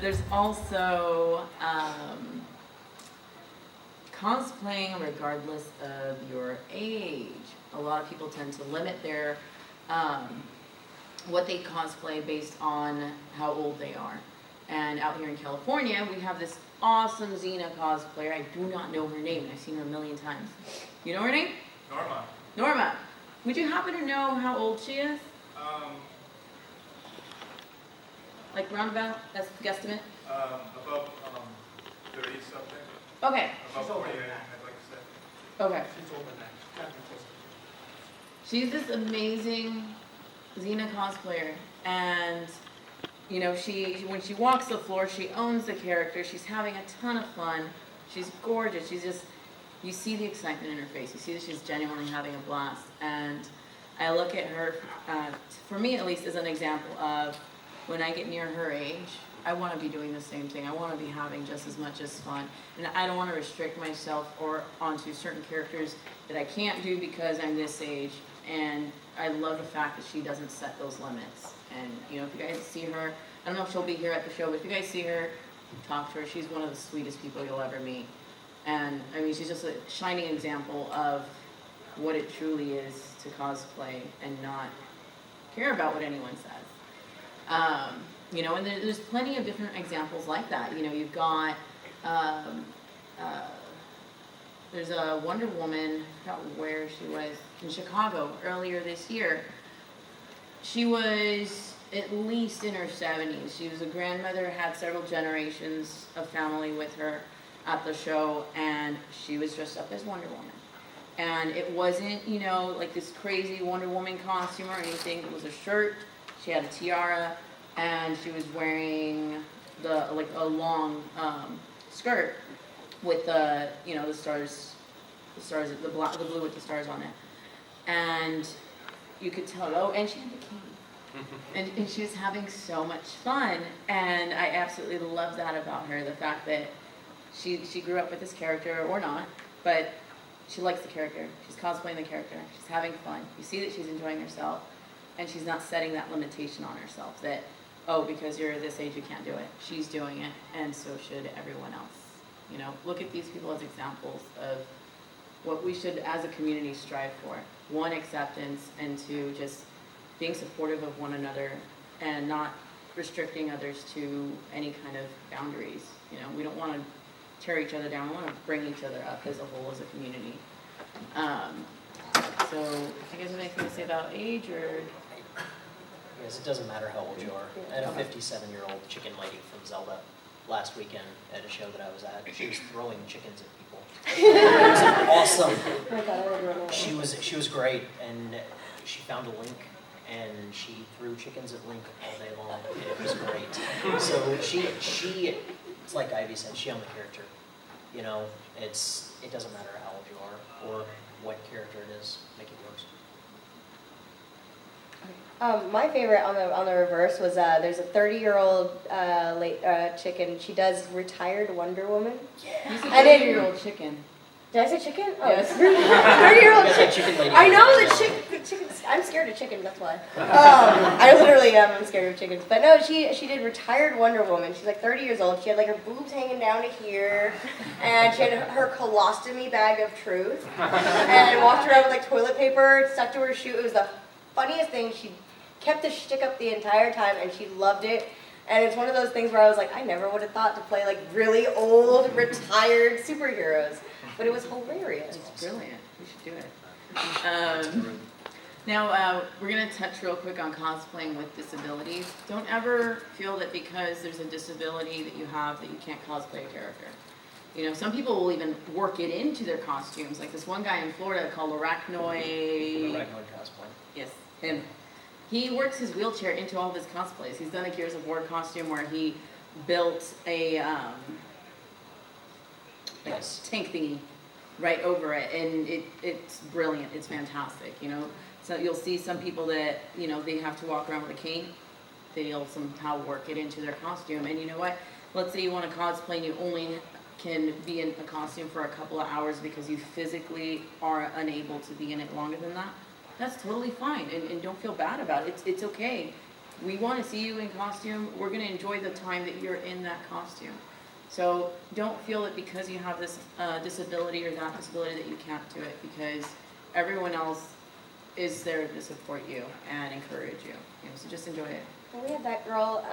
There's also cosplaying regardless of your age. A lot of people tend to limit their what they cosplay based on how old they are. And out here in California, we have this awesome Xena cosplayer. I do not know her name, and I've seen her a million times. You know her name? Norma. Norma. Would you happen to know how old she is? Like roundabout, that's the guesstimate? About 30 something. Okay. About 40, I'd like to say. Okay. She's older than that. She's this amazing Xena cosplayer, and you know, when she walks the floor, she owns the character. She's having a ton of fun. She's gorgeous. She's just, you see the excitement in her face. You see that she's genuinely having a blast. And I look at her, for me at least, as an example of when I get near her age, I want to be doing the same thing. I want to be having just as much as fun. And I don't want to restrict myself or onto certain characters that I can't do because I'm this age. And I love the fact that she doesn't set those limits. And, you know, if you guys see her, I don't know if she'll be here at the show, but if you guys see her, talk to her. She's one of the sweetest people you'll ever meet. And, I mean, she's just a shining example of what it truly is to cosplay and not care about what anyone says. You know, and there's plenty of different examples like that. You know, you've got, there's a Wonder Woman, I forgot where she was, in Chicago earlier this year. She was at least in her 70s. She was a grandmother, had several generations of family with her at the show, and she was dressed up as Wonder Woman. And it wasn't, you know, like this crazy Wonder Woman costume or anything. It was a shirt, she had a tiara, and she was wearing a long skirt with the, you know, the stars, the blue with the stars on it. And you could tell, oh, and she had the cane. And she was having so much fun, and I absolutely love that about her, the fact that she grew up with this character, or not, but she likes the character. She's cosplaying the character. She's having fun. You see that she's enjoying herself, and she's not setting that limitation on herself that, oh, because you're this age, you can't do it. She's doing it, and so should everyone else. You know, look at these people as examples of what we should, as a community, strive for. One, acceptance, and two, just being supportive of one another and not restricting others to any kind of boundaries. You know, we don't want to tear each other down. We want to bring each other up as a whole, as a community. So, you guys have anything to say about age, or? Yes, it doesn't matter how old you are. I had a 57-year-old chicken lady from Zelda last weekend at a show that I was at. She was throwing chickens at people. It was awesome. She was great, and she found a link, and she threw chickens at Link all day long, and it was great. So she, it's like Ivy said, she owned the character. You know, it doesn't matter how old you are or what character it is, make it yours. My favorite on the reverse was there's a 30-year-old chicken. She does retired Wonder Woman. Yeah. He's a 30-year-old chicken. Did I say chicken? Oh, yes. 30-year-old chicken. I know the chickens. I'm scared of chickens. That's why. I literally am. I'm scared of chickens. But no, she did retired Wonder Woman. She's like 30 years old. She had like her boobs hanging down to here, and she had her colostomy bag of truth, and walked around with like toilet paper stuck to her shoe. It was the funniest thing. She kept the shtick up the entire time, and she loved it. And it's one of those things where I was like, I never would have thought to play like really old, retired superheroes. But it was hilarious. It's brilliant. We should do it. Now, we're going to touch real quick on cosplaying with disabilities. Don't ever feel that because there's a disability that you have that you can't cosplay a character. You know, some people will even work it into their costumes. Like this one guy in Florida called Arachnoid Cosplay. Yes, him. He works his wheelchair into all of his cosplays. He's done a Gears of War costume where he built a tank thingy right over it, and it's brilliant. It's fantastic, you know. So you'll see some people that, you know, they have to walk around with a cane. They'll somehow work it into their costume. And you know what? Let's say you want to cosplay and you only can be in a costume for a couple of hours because you physically are unable to be in it longer than that. That's totally fine, and don't feel bad about it. It's okay. we want to see you in costume. We're going to enjoy the time that you're in that costume. So don't feel that because you have this disability or that disability that you can't do it, because everyone else is there to support you and encourage you. So just enjoy it. Well, we had that girl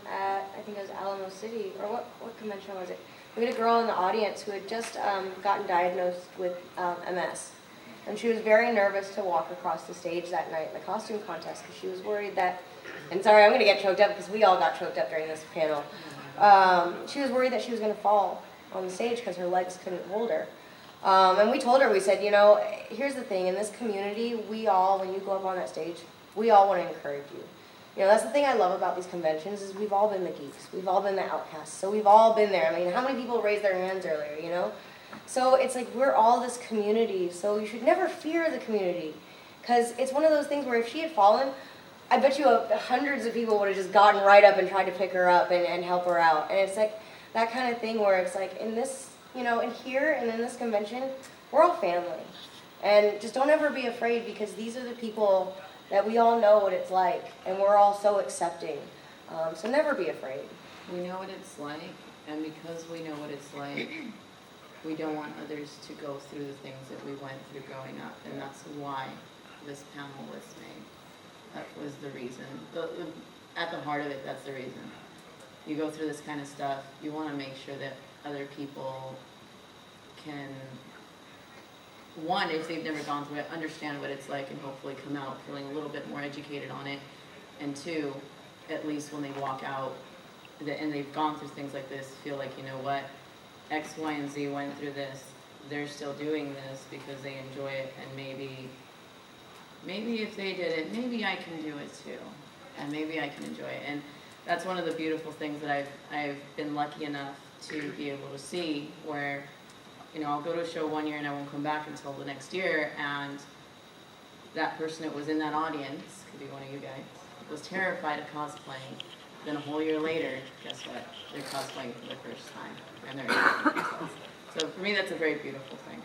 at, I think it was Alamo City, or what convention was it? We had a girl in the audience who had just gotten diagnosed with MS. And she was very nervous to walk across the stage that night in the costume contest because she was worried that, and sorry, I'm going to get choked up because we all got choked up during this panel. She was worried that she was going to fall on the stage because her legs couldn't hold her. And we told her, we said, you know, here's the thing, in this community, we all, when you go up on that stage, we all want to encourage you. You know, that's the thing I love about these conventions is we've all been the geeks. We've all been the outcasts. So we've all been there. I mean, how many people raised their hands earlier, you know? So it's like we're all this community. So you should never fear the community. Because it's one of those things where if she had fallen, I bet you hundreds of people would have just gotten right up and tried to pick her up and help her out. And it's like that kind of thing where it's like in this, you know, in here and in this convention, we're all family. And just don't ever be afraid because these are the people that we all know what it's like, and we're all so accepting. So never be afraid. We know what it's like, and because we know what it's like, we don't want others to go through the things that we went through growing up, and that's why this panel was made. That was the reason. At the heart of it, that's the reason. You go through this kind of stuff, you want to make sure that other people can, one, if they've never gone through it, understand what it's like and hopefully come out feeling a little bit more educated on it. And two, at least when they walk out and they've gone through things like this, feel like, you know what, X, Y, and Z went through this, they're still doing this because they enjoy it, and maybe if they did it, maybe I can do it too, and maybe I can enjoy it. And that's one of the beautiful things that I've been lucky enough to be able to see, where, you know, I'll go to a show one year and I won't come back until the next year, and that person that was in that audience, could be one of you guys, was terrified of cosplaying. Then a whole year later, guess what? They're cosplaying for the first time, and they're so for me, that's a very beautiful thing.